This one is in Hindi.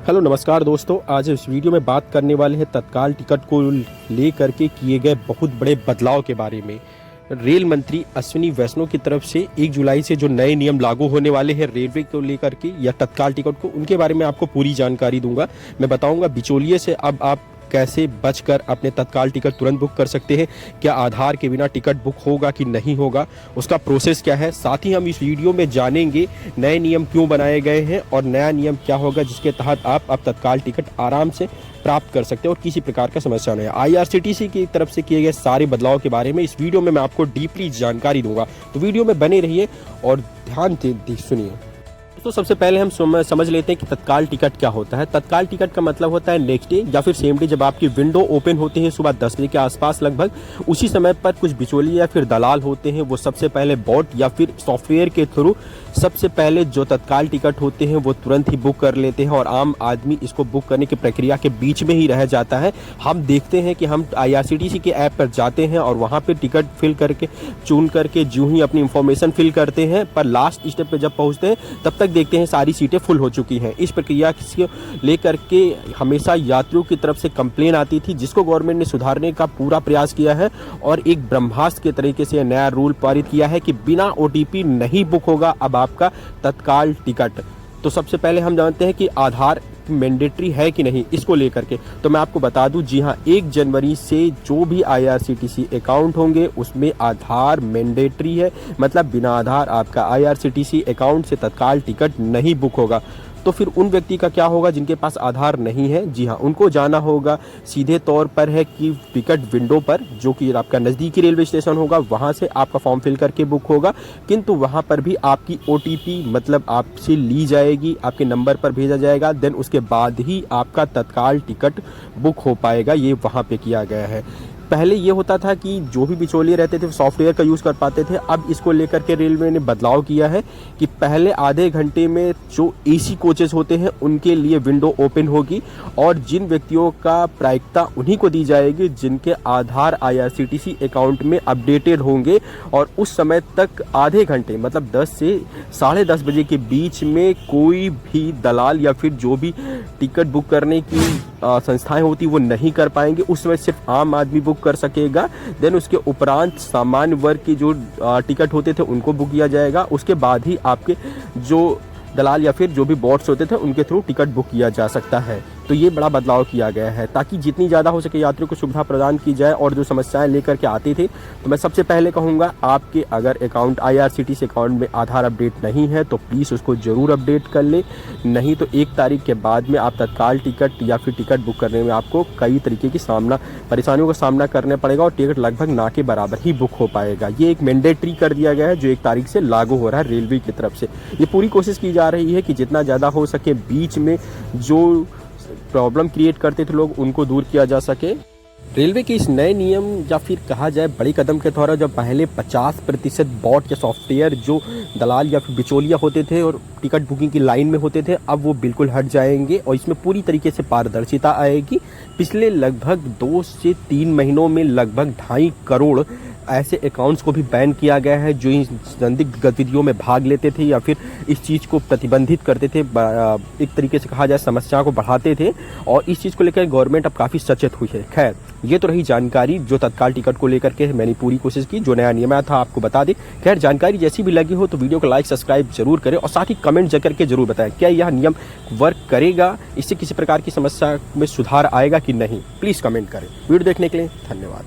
हेलो नमस्कार दोस्तों, आज इस वीडियो में बात करने वाले हैं तत्काल टिकट को लेकर के किए गए बहुत बड़े बदलाव के बारे में। रेल मंत्री अश्विनी वैष्णव की तरफ से 1 जुलाई से जो नए नियम लागू होने वाले हैं रेलवे को लेकर के या तत्काल टिकट को, उनके बारे में आपको पूरी जानकारी दूंगा। मैं बताऊंगा बिचौलिए से अब आप कैसे बचकर अपने तत्काल टिकट तुरंत बुक कर सकते हैं, क्या आधार के बिना टिकट बुक होगा कि नहीं होगा, उसका प्रोसेस क्या है। साथ ही हम इस वीडियो में जानेंगे नए नियम क्यों बनाए गए हैं और नया नियम क्या होगा जिसके तहत आप अब तत्काल टिकट आराम से प्राप्त कर सकते हैं और किसी प्रकार का समस्या नहीं है। IRCTC की तरफ से किए गए सारे बदलाव के बारे में इस वीडियो में मैं आपको डीपली जानकारी दूंगा, तो वीडियो में बने रहिए और ध्यान से सुनिए। तो सबसे पहले हम समझ लेते हैं कि तत्काल टिकट क्या होता है। तत्काल टिकट का मतलब होता है नेक्स्ट डे या फिर सेम डे, जब आपकी विंडो ओपन होती है सुबह 10 बजे के आसपास लगभग, उसी समय पर कुछ बिचौलिए या फिर दलाल होते हैं, वो सबसे पहले बॉट या फिर सॉफ्टवेयर के थ्रू सबसे पहले जो तत्काल टिकट होते हैं वो तुरंत ही बुक कर लेते हैं और आम आदमी इसको बुक करने की प्रक्रिया के बीच में ही रह जाता है। हम देखते हैं कि हम IRCTC के ऐप पर जाते हैं और वहाँ पे टिकट फिल करके चुन करके जो ही अपनी इंफॉर्मेशन फिल करते हैं, पर लास्ट स्टेप पे जब पहुँचते हैं तब तक देखते हैं सारी सीटें फुल हो चुकी हैं। इस प्रक्रिया को लेकर के हमेशा यात्रियों की तरफ से कंप्लेन आती थी, जिसको गवर्नमेंट ने सुधारने का पूरा प्रयास किया है और एक ब्रह्मास्त्र के तरीके से नया रूल पारित किया है कि बिना OTP नहीं बुक होगा अब आपका तत्काल टिकट। तो सबसे पहले हम जानते हैं कि आधार मैंडेटरी है कि नहीं, इसको लेकर के तो मैं आपको बता दूं, जी हाँ, 1 जनवरी से जो भी IRCTC अकाउंट होंगे उसमें आधार मैंडेटरी है। मतलब बिना आधार आपका IRCTC अकाउंट से तत्काल टिकट नहीं बुक होगा। तो फिर उन व्यक्ति का क्या होगा जिनके पास आधार नहीं है? जी हाँ, उनको जाना होगा सीधे तौर पर है कि टिकट विंडो पर, जो कि आपका नज़दीकी रेलवे स्टेशन होगा, वहाँ से आपका फॉर्म फिल करके बुक होगा। किंतु वहाँ पर भी आपकी OTP मतलब आपसे ली जाएगी, आपके नंबर पर भेजा जाएगा, देन उसके बाद ही आपका तत्काल टिकट बुक हो पाएगा। ये वहाँ पे किया गया है। पहले ये होता था कि जो भी बिचौलिए रहते थे सॉफ्टवेयर का यूज़ कर पाते थे। अब इसको लेकर के रेलवे ने बदलाव किया है कि पहले आधे घंटे में जो AC कोचेस होते हैं उनके लिए विंडो ओपन होगी और जिन व्यक्तियों का प्रायिकता उन्हीं को दी जाएगी जिनके आधार IRCTC अकाउंट में अपडेटेड होंगे। और उस समय तक आधे घंटे मतलब 10 से 10:30 बजे के बीच में कोई भी दलाल या फिर जो भी टिकट बुक करने की संस्थाएं होती वो नहीं कर पाएंगे। उस समय सिर्फ आम आदमी बुक कर सकेगा। देन उसके उपरांत सामान्य वर्ग की जो टिकट होते थे उनको बुक किया जाएगा। उसके बाद ही आपके जो दलाल या फिर जो भी बॉट्स होते थे उनके थ्रू टिकट बुक किया जा सकता है। तो ये बड़ा बदलाव किया गया है ताकि जितनी ज़्यादा हो सके यात्रियों को सुविधा प्रदान की जाए। और जो समस्याएं लेकर के आते थे, तो मैं सबसे पहले कहूँगा, आपके अगर अकाउंट IRCTC अकाउंट में आधार अपडेट नहीं है तो प्लीज़ उसको ज़रूर अपडेट कर ले, नहीं तो 1 तारीख के बाद में आप तत्काल टिकट या फिर टिकट बुक करने में आपको कई तरीके की परेशानियों का सामना करना पड़ेगा और टिकट लगभग ना के बराबर ही बुक हो पाएगा। ये एक मैंडेटरी कर दिया गया है जो 1 तारीख से लागू हो रहा है रेलवे की तरफ से। ये पूरी कोशिश की जा रही है कि जितना ज़्यादा हो सके बीच में जो प्रॉब्लम क्रिएट करते थे लोग उनको दूर किया जा सके। रेलवे के इस नए नियम या फिर कहा जाए बड़े कदम के तौर जब पहले 50% बॉट या सॉफ्टवेयर जो दलाल या फिर बिचौलिया होते थे और टिकट बुकिंग की लाइन में होते थे, अब वो बिल्कुल हट जाएंगे और इसमें पूरी तरीके से पारदर्शिता आएगी। पिछले लगभग 2 से 3 महीनों में लगभग 2.5 करोड़ ऐसे अकाउंट्स को भी बैन किया गया है जो इन संदिग्ध गतिविधियों में भाग लेते थे या फिर इस चीज़ को प्रतिबंधित करते थे, एक तरीके से कहा जाए समस्या को बढ़ाते थे। और इस चीज़ को लेकर गवर्नमेंट अब काफ़ी सचेत हुई है। खैर, ये तो रही जानकारी जो तत्काल टिकट को लेकर के मैंने पूरी कोशिश की, जो नया नियम आया था आपको बता दें। खैर, जानकारी जैसी भी लगी हो तो वीडियो को लाइक सब्सक्राइब जरूर करें और साथ ही कमेंट करके जरूर बताएं क्या यह नियम वर्क करेगा, इससे किसी प्रकार की समस्या में सुधार आएगा कि नहीं। प्लीज़ कमेंट करें। वीडियो देखने के लिए धन्यवाद।